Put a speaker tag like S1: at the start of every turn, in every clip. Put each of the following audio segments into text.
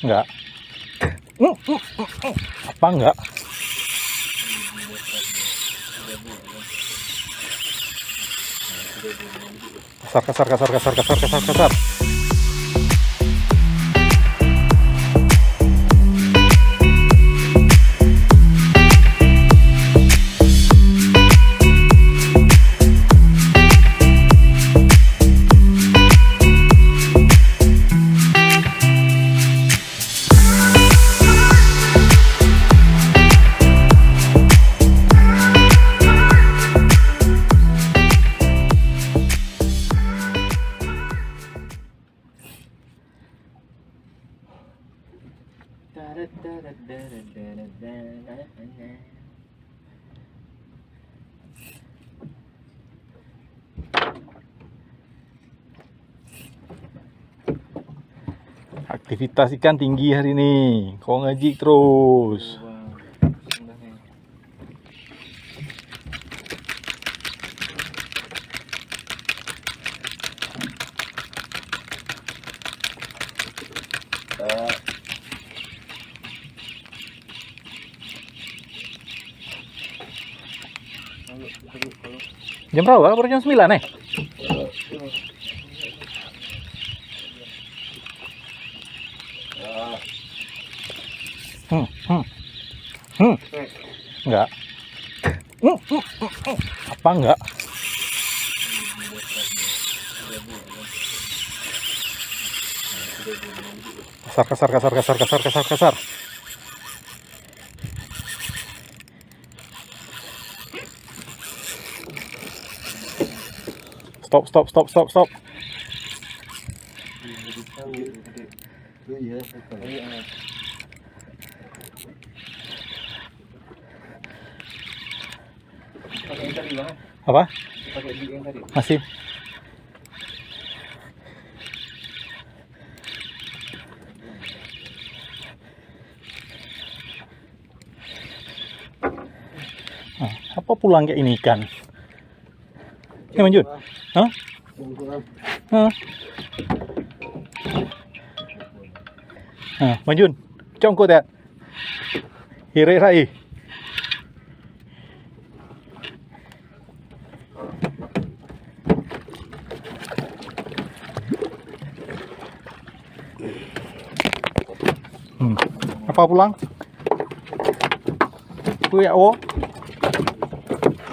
S1: Enggak. Apa enggak? Kasar. Aktivitas ikan tinggi hari ini. Kau ngaji terus. Jam berapa? Baru jam 9 nih. Enggak. Apa enggak? Kasar. Stop. Apa? Masih. Apa pulang kayak ini ikan? Ya Manjun? Hah? Manjun, congkot ya? Hirai. Apa pulang? Ya oh.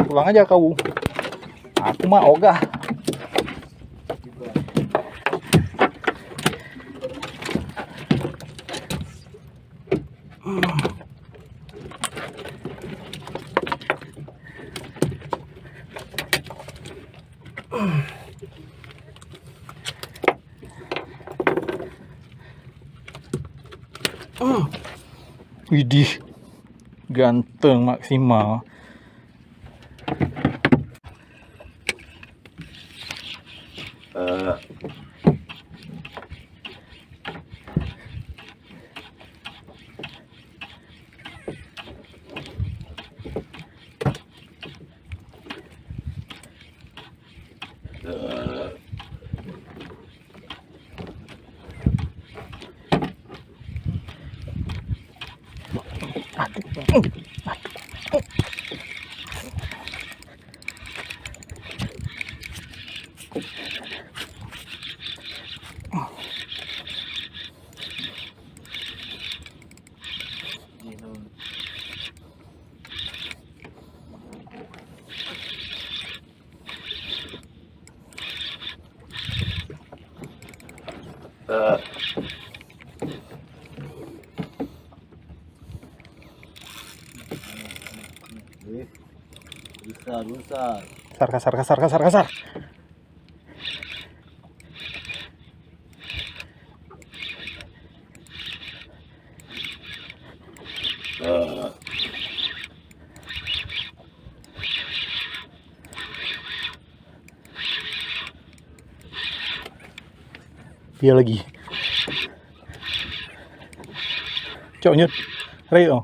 S1: Pulang aja kau. Aku mah ogah. Widih, ganteng maksimal. Kasar. Dia lagi. Cok nyut. Reo.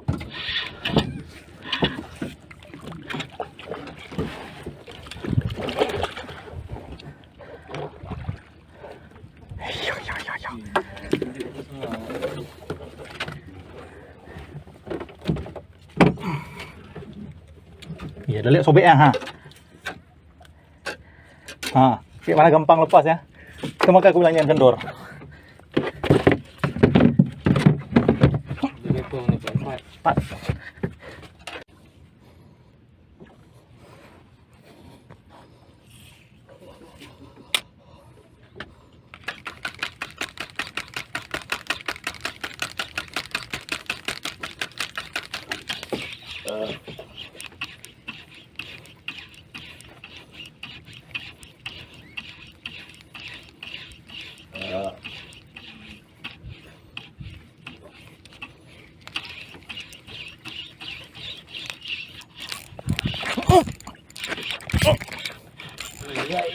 S1: Iya, udah lihat sobeknya, ha. Kayak mana gampang lepas ya. Itu maka aku bilang jangan kendor. Pak.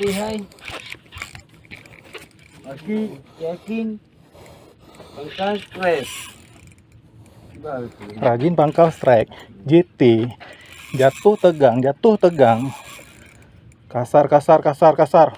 S2: Lihai. Yakin. Pangkal stres.
S1: Rajin pangkal strike. JT. Jatuh tegang, jatuh tegang. Kasar, kasar, kasar, kasar.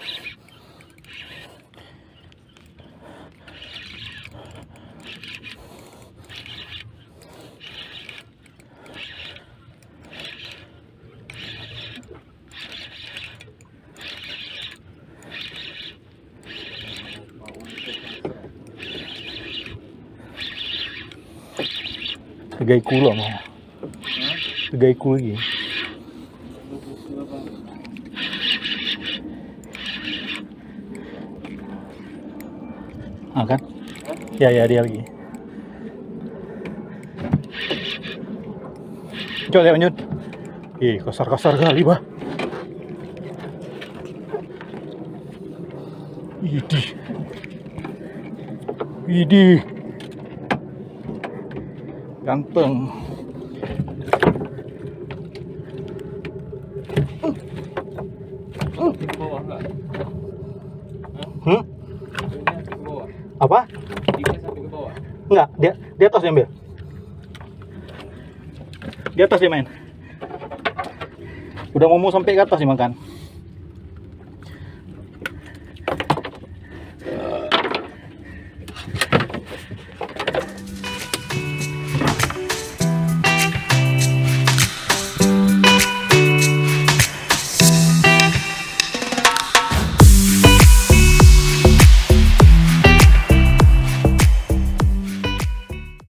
S1: Tegaiku loh mau. Tegaiku lagi. Kan? Ya dia lagi. Coba lihat Nyun. Kasar-kasar kali bah. Widih. Ganteng. Apa? Enggak, di atas dia ambil. Di atas dia main. Udah mau sampai ke atas nih makan.